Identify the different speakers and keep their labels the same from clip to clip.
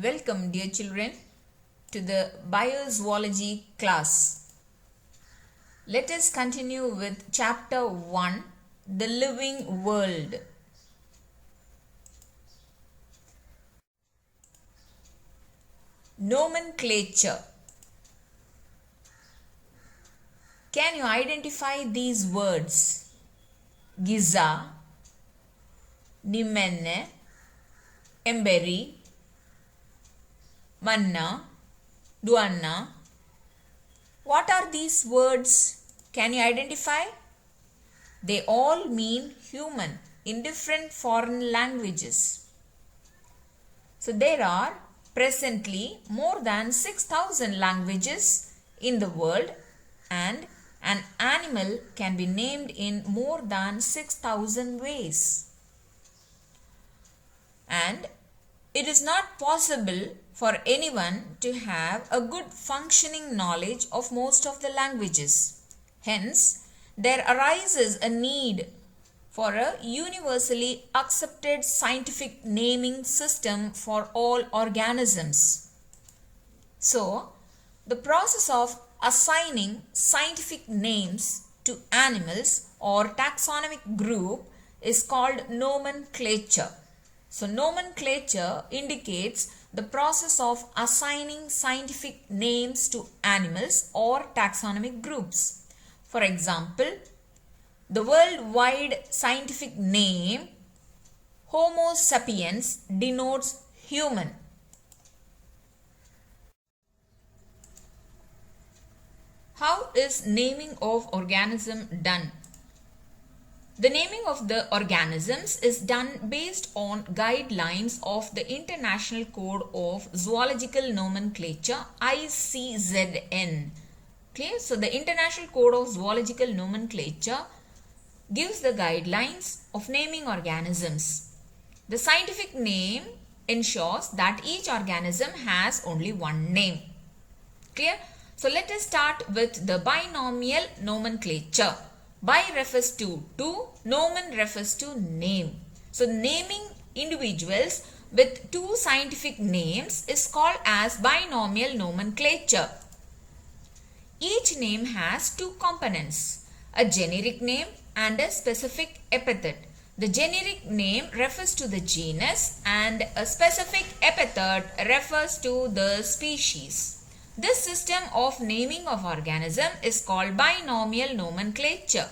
Speaker 1: Welcome, dear children, to the BIOZOOLOGY class. Let us continue with Chapter 1, The Living World. Nomenclature. Can you identify these words? Giza, Nimenne, Emberi, Manna, Duanna. What are these words? Can you identify? They all mean human in different foreign languages. So there are presently more than 6,000 languages in the world, and an animal can be named in more than 6,000 ways. And it is not possible for anyone to have a good functioning knowledge of most of the languages. Hence, there arises a need for a universally accepted scientific naming system for all organisms. So, the process of assigning scientific names to animals or taxonomic group is called nomenclature. So, nomenclature indicates the process of assigning scientific names to animals or taxonomic groups. For example, the worldwide scientific name Homo sapiens denotes human. How is naming of organism done? The naming of the organisms is done based on guidelines of the International Code of Zoological Nomenclature ICZN. Okay, so the International Code of Zoological Nomenclature gives the guidelines of naming organisms. The scientific name ensures that each organism has only one name. Clear? So let us start with the binomial nomenclature. Bi refers to two, nomen refers to name. So naming individuals with two scientific names is called as binomial nomenclature. Each name has two components, a generic name and a specific epithet. The generic name refers to the genus and a specific epithet refers to the species. This system of naming of organism is called binomial nomenclature,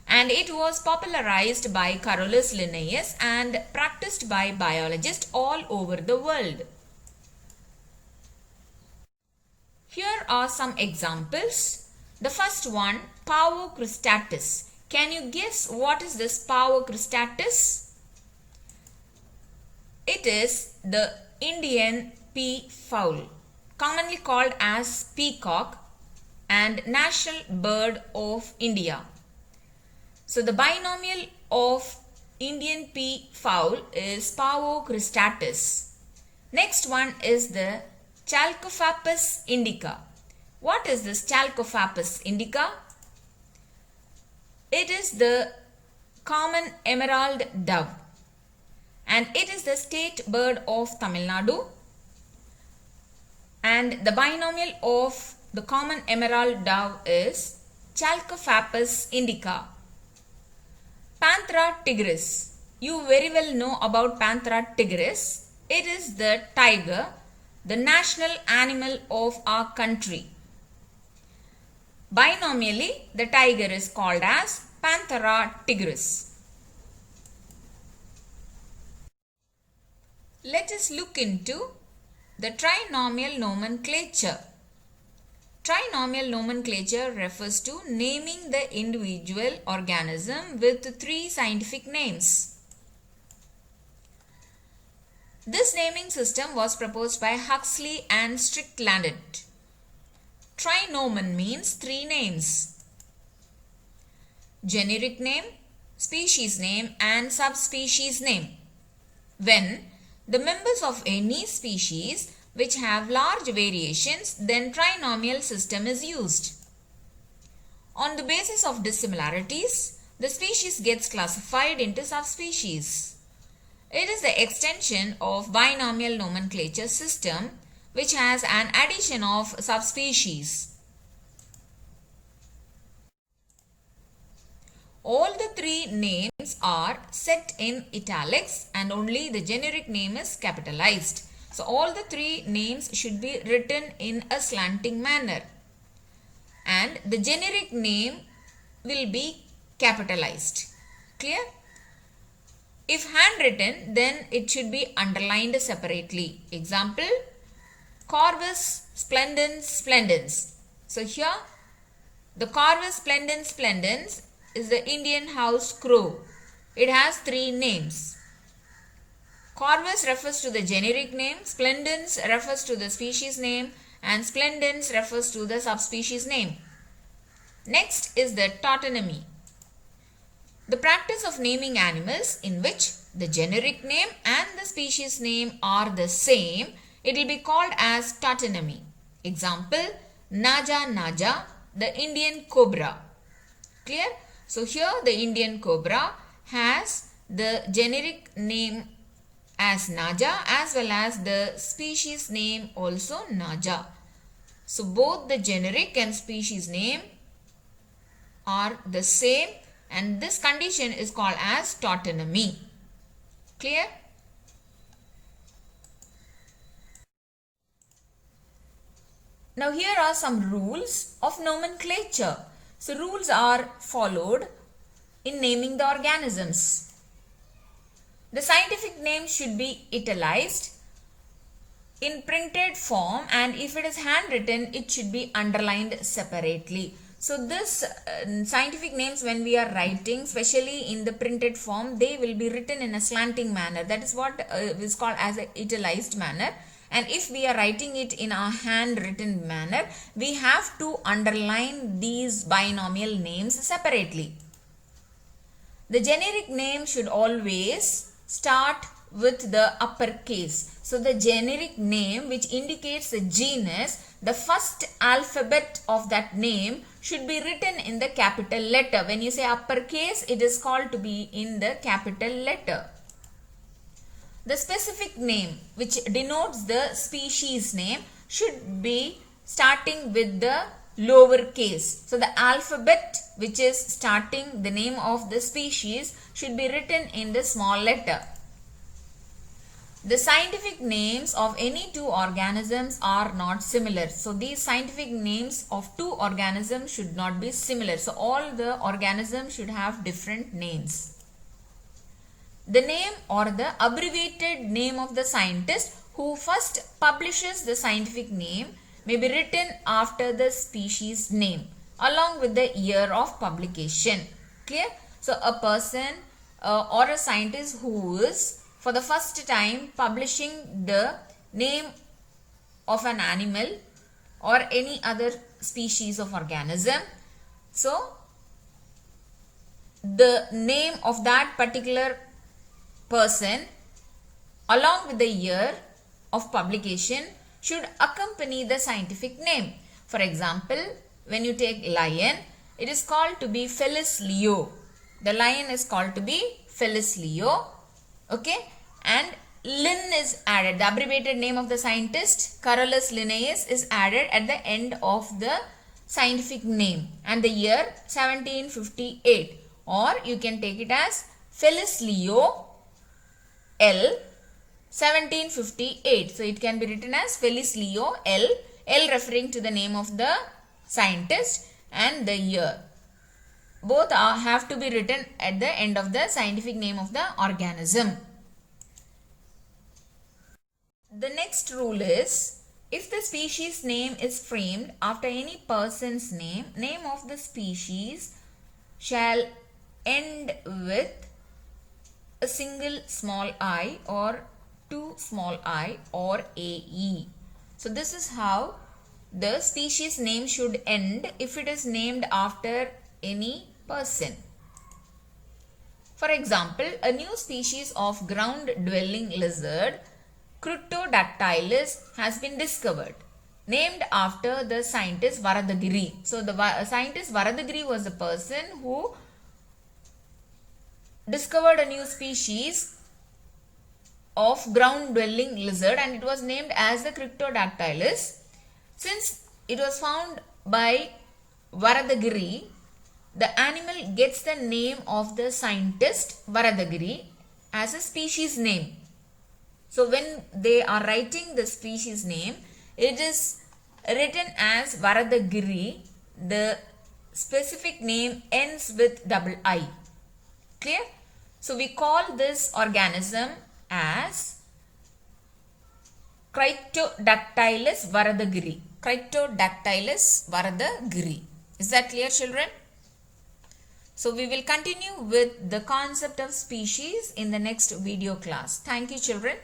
Speaker 1: and it was popularized by Carolus Linnaeus and practiced by biologists all over the world. Here are some examples. The first one, Pavo cristatus. Can you guess what is this Pavo cristatus? It is the Indian peafowl, commonly called as peacock and national bird of India. So the binomial of Indian peafowl is Pavo cristatus. Next one is the Chalcophapus indica. What is this Chalcophapus indica? It is the common emerald dove, and it is the state bird of Tamil Nadu. And the binomial of the common emerald dove is Chalcophapus indica. Panthera tigris. You very well know about Panthera tigris. It is the tiger, the national animal of our country. Binomially, the tiger is called as Panthera tigris. Let us look into the trinomial nomenclature. Trinomial nomenclature refers to naming the individual organism with three scientific names. This naming system was proposed by Huxley and Strickland. Trinomen means three names: generic name, species name, and subspecies name. When the members of any species which have large variations, then trinomial system is used. On the basis of dissimilarities, the species gets classified into subspecies. It is the extension of binomial nomenclature system which has an addition of subspecies. All the three names are set in italics and only the generic name is capitalized. So all the three names should be written in a slanting manner and the generic name will be capitalized. Clear? If handwritten, then it should be underlined separately. Example, Corvus splendens splendens. So here the Corvus splendens splendens is the Indian house crow. It has three names. Corvus refers to the generic name, splendens refers to the species name and splendens refers to the subspecies name. Next is the tautonymy. The practice of naming animals in which the generic name and the species name are the same, it will be called as tautonymy. Example, Naja Naja, the Indian cobra. Clear? So here the Indian cobra has the generic name as Naja as well as the species name also Naja. So both the generic and species name are the same and this condition is called as tautonymy. Clear? Now here are some rules of nomenclature. So rules are followed in naming the organisms. The scientific name should be italicized in printed form and if it is handwritten, it should be underlined separately. So this scientific names when we are writing, especially in the printed form, they will be written in a slanting manner. That is what is called as a italicized manner. And if we are writing it in a handwritten manner, we have to underline these binomial names separately. The generic name should always start with the uppercase. So the generic name which indicates the genus, the first alphabet of that name should be written in the capital letter. When you say uppercase, it is called to be in the capital letter. The specific name which denotes the species name should be starting with the lower case. So the alphabet which is starting the name of the species should be written in the small letter. The scientific names of any two organisms are not similar. So these scientific names of two organisms should not be similar. So all the organisms should have different names. The name or the abbreviated name of the scientist who first publishes the scientific name may be written after the species name along with the year of publication. Clear? So a person or a scientist who is for the first time publishing the name of an animal or any other species of organism. So the name of that particular person along with the year of publication should accompany the scientific name. For example, when you take lion, it is called to be Felis leo. The lion is called to be Felis leo. Okay, and Lin is added. The abbreviated name of the scientist, Carolus Linnaeus, is added at the end of the scientific name and the year 1758. Or you can take it as Felis leo L 1758. So it can be written as Felis leo L, L referring to the name of the scientist and the year. Both have to be written at the end of the scientific name of the organism. The next rule is, if the species name is framed after any person's name, name of the species shall end with a single small I or two small I or AE. So this is how the species name should end if it is named after any person. For example, a new species of ground-dwelling lizard, Cryptodactylus, has been discovered, named after the scientist Varadagiri. So the scientist Varadagiri was the person who discovered a new species of ground dwelling lizard and it was named as the Cryptodactylus. Since it was found by Varadagiri, the animal gets the name of the scientist Varadagiri as a species name. So when they are writing the species name, it is written as Varadagiri. The specific name ends with double I. Clear? So we call this organism as Cryptodactylus Varadagiri. Cryptodactylus Varadagiri. Is that clear, children? So we will continue with the concept of species in the next video class. Thank you, children.